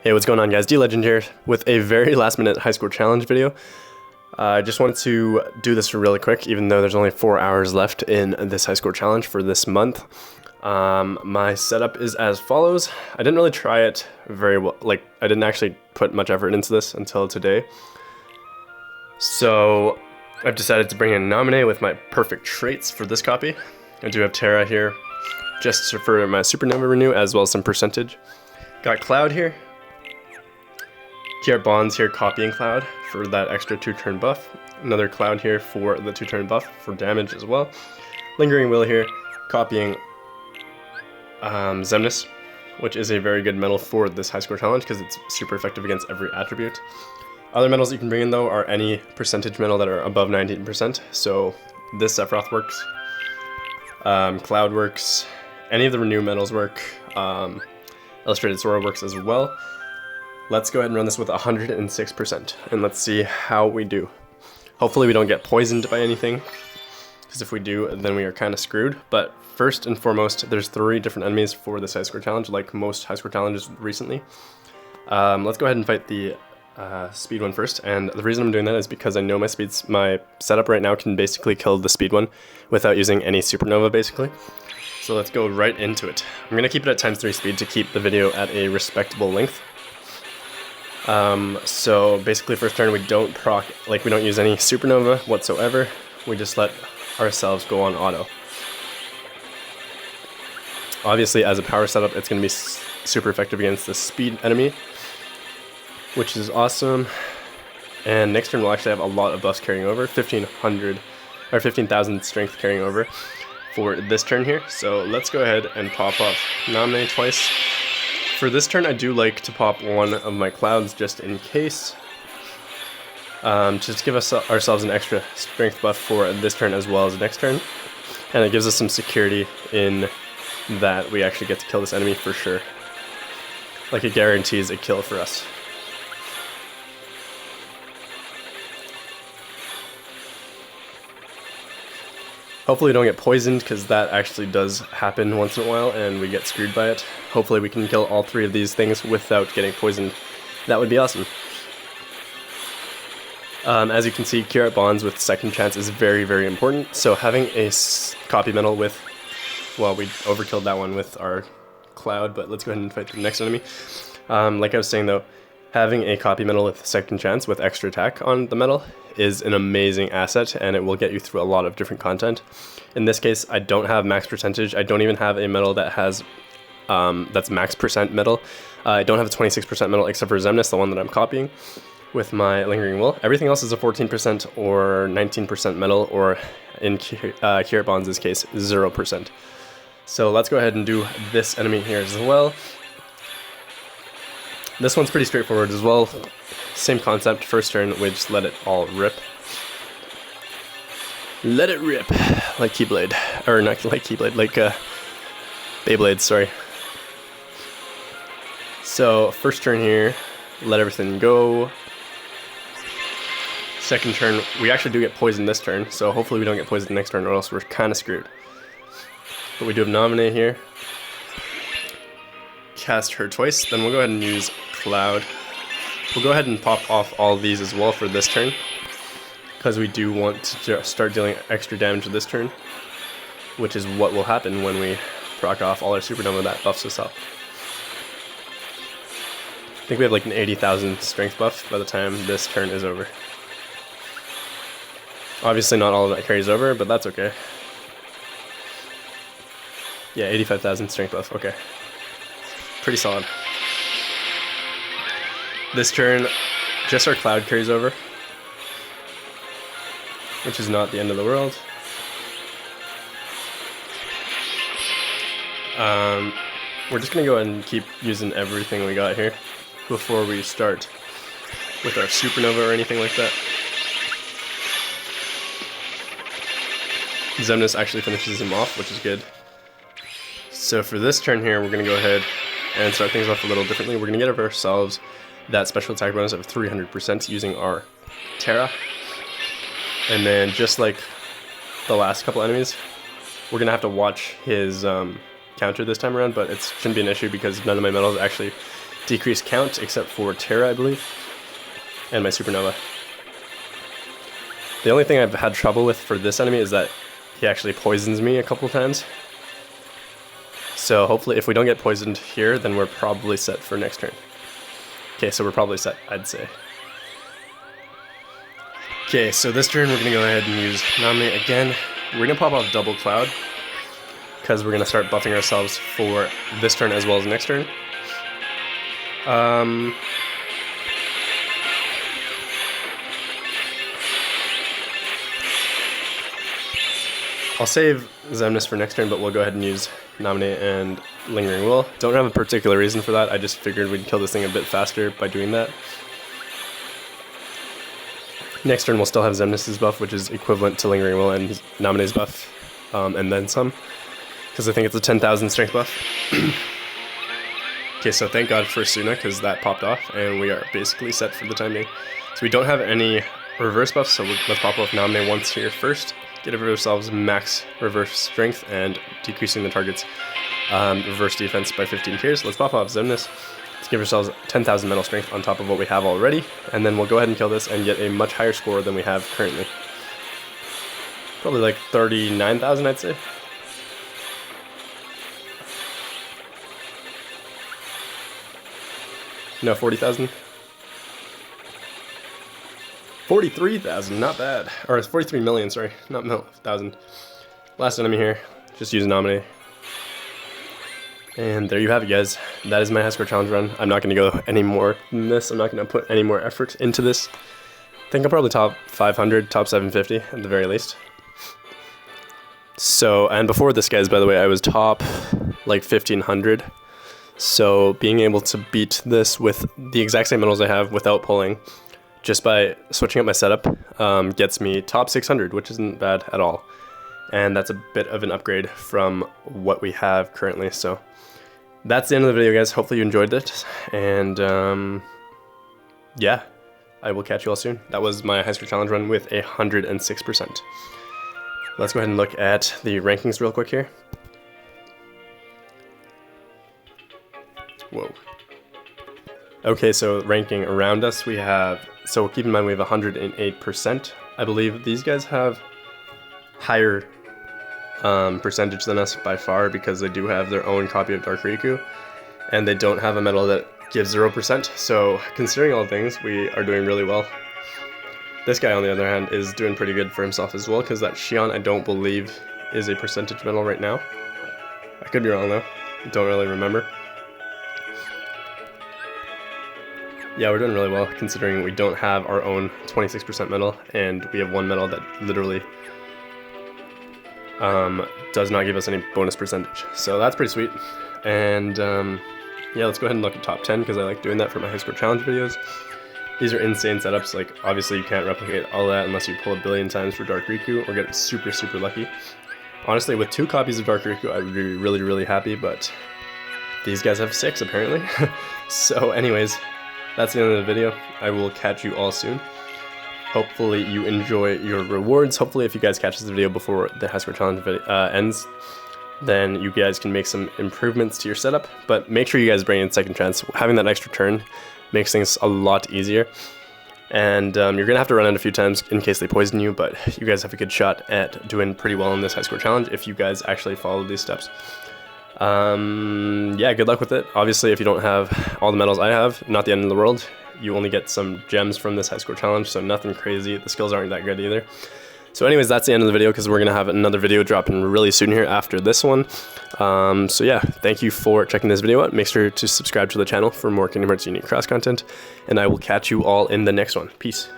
Hey, what's going on, guys? DLegend here with a very last-minute high score challenge video. I just wanted to do this really quick, even though there's only 4 hours left in this high score challenge for this month. My setup is as follows. I didn't really try it very well. I didn't actually put much effort into this until today. So I've decided to bring in Nominee with my perfect traits for this copy. I do have Terra here, just for my Supernova renew, as well as some percentage. Got Cloud here. Bonds here, copying Cloud for that extra 2-turn buff. Another Cloud here for the 2-turn buff for damage as well. Lingering Will here, copying Xemnas, which is a very good medal for this high score challenge because it's super effective against every attribute. Other medals you can bring in though are any percentage medal that are above 19%. So this Sephiroth works, Cloud works, any of the renew medals work, Illustrated Sora works as well. Let's go ahead and run this with 106%, and let's see how we do. Hopefully we don't get poisoned by anything, because if we do, then we are kind of screwed. But first and foremost, there's 3 different enemies for this high score challenge, like most high score challenges recently. Let's go ahead and fight the speed one first, and the reason I'm doing that is because I know my setup right now can basically kill the speed one without using any supernova, basically. So let's go right into it. I'm going to keep it at ×3 speed to keep the video at a respectable length. So basically first turn we don't we don't use any supernova whatsoever. We just let ourselves go on auto. Obviously as a power setup it's going to be super effective against the speed enemy, which is awesome. And next turn we'll actually have a lot of buffs carrying over, 1500 or 15,000 strength carrying over for this turn here. So let's go ahead and pop up Nominee twice. For this turn, I do like to pop one of my Clouds just in case. Just to give ourselves an extra strength buff for this turn as well as the next turn. And it gives us some security in that we actually get to kill this enemy for sure. Like it guarantees a kill for us. Hopefully we don't get poisoned, because that actually does happen once in a while and we get screwed by it. Hopefully we can kill all 3 of these things without getting poisoned. That would be awesome. As you can see, Bonds with second chance is very, very important. So having a copy medal with, well, we overkilled that one with our Cloud, but let's go ahead and fight the next enemy. Like I was saying though, having a copy medal with second chance with extra attack on the medal is an amazing asset, and it will get you through a lot of different content. In this case, I don't have max percentage. I don't even have a medal that has that's max percent medal. I don't have a 26% medal except for Xemnas, the one that I'm copying with my Lingering Will. Everything else is a 14% or 19% medal, or in Bonds' case, 0%. So let's go ahead and do this enemy here as well. This one's pretty straightforward as well. Same concept, first turn, we just let it all rip. Let it rip, like Keyblade. Or not like Keyblade, like Beyblade, sorry. So, first turn here, let everything go. Second turn, we actually do get poisoned this turn, so hopefully we don't get poisoned next turn, or else we're kind of screwed. But we do have Nominee here. Cast her twice, then we'll go ahead and use Cloud. We'll go ahead and pop off all these as well for this turn, because we do want to start dealing extra damage this turn, which is what will happen when we proc off all our supernova that buffs us up. I think we have like an 80,000 strength buff by the time this turn is over. Obviously not all of that carries over, but that's okay. Yeah, 85,000 strength buff, okay. Pretty solid. This turn, just our Cloud carries over, which is not the end of the world. We're just going to go ahead and keep using everything we got here before we start with our supernova or anything like that. Xemnas actually finishes him off, which is good. So for this turn here, we're going to go ahead and start things off a little differently. We're going to get ourselves that special attack bonus of 300% using our Terra. And then just like the last couple enemies, we're going to have to watch his counter this time around, but it shouldn't be an issue because none of my medals actually decreased count, except for Terra, I believe, and my Supernova. The only thing I've had trouble with for this enemy is that he actually poisons me a couple times. So hopefully if we don't get poisoned here, then we're probably set for next turn. Okay, so we're probably set, I'd say. Okay, so this turn we're going to go ahead and use Nominate again. We're going to pop off Double Cloud, because we're going to start buffing ourselves for this turn as well as next turn. I'll save Xemnas for next turn, but we'll go ahead and use Nominate and Lingering Will. Don't have a particular reason for that, I just figured we'd kill this thing a bit faster by doing that. Next turn we'll still have Xemnas' buff, which is equivalent to Lingering Will and Nominate's buff, and then some, because I think it's a 10,000 strength buff. Okay, so thank God for Suna, because that popped off, and we are basically set for the time being. So we don't have any reverse buffs, so let's pop off Nominate once here first. Get ourselves max reverse strength and decreasing the target's reverse defense by 15 tiers. Let's pop off Xemnas. Let's give ourselves 10,000 mental strength on top of what we have already, and then we'll go ahead and kill this and get a much higher score than we have currently. Probably like 39,000, I'd say. No, 40,000. 43,000, not bad. Or it's 43 million, sorry, not 1,000. Last enemy here, just use Nominate. And there you have it, guys. That is my high score challenge run. I'm not going to go any more than this. I'm not going to put any more effort into this. I think I'm probably top 500, top 750 at the very least. So, and before this, guys, by the way, I was top like 1,500. So being able to beat this with the exact same medals I have without pulling, just by switching up my setup, gets me top 600, which isn't bad at all. And that's a bit of an upgrade from what we have currently. So that's the end of the video, guys. Hopefully you enjoyed it. And yeah, I will catch you all soon. That was my high score challenge run with 106%. Let's go ahead and look at the rankings real quick here. Whoa. Okay, so ranking around us, we have, so keep in mind we have 108%. I believe these guys have higher percentage than us by far, because they do have their own copy of Dark Riku, and they don't have a medal that gives 0%. So considering all things, we are doing really well. This guy, on the other hand, is doing pretty good for himself as well, because that Xion, I don't believe, is a percentage medal right now. I could be wrong though, don't really remember. Yeah, we're doing really well, considering we don't have our own 26% medal, and we have one medal that literally does not give us any bonus percentage. So that's pretty sweet. And yeah, let's go ahead and look at top 10, because I like doing that for my high score challenge videos. These are insane setups. Like, obviously you can't replicate all that unless you pull a billion times for Dark Riku or get super, super lucky. Honestly, with 2 copies of Dark Riku, I would be really, really happy, but these guys have 6 apparently. So anyways, that's the end of the video. I will catch you all soon. Hopefully you enjoy your rewards. Hopefully if you guys catch this video before the high score challenge ends, then you guys can make some improvements to your setup. But make sure you guys bring in second chance. Having that extra turn makes things a lot easier. And you're going to have to run it a few times in case they poison you, but you guys have a good shot at doing pretty well in this high score challenge if you guys actually follow these steps. Yeah, good luck with it. Obviously, if you don't have all the medals I have, not the end of the world. You only get some gems from this high score challenge, so nothing crazy. The skills aren't that good either. So anyways, that's the end of the video, because we're going to have another video dropping really soon here after this one. So yeah, thank you for checking this video out. Make sure to subscribe to the channel for more Kingdom Hearts Unique Cross content, and I will catch you all in the next one. Peace.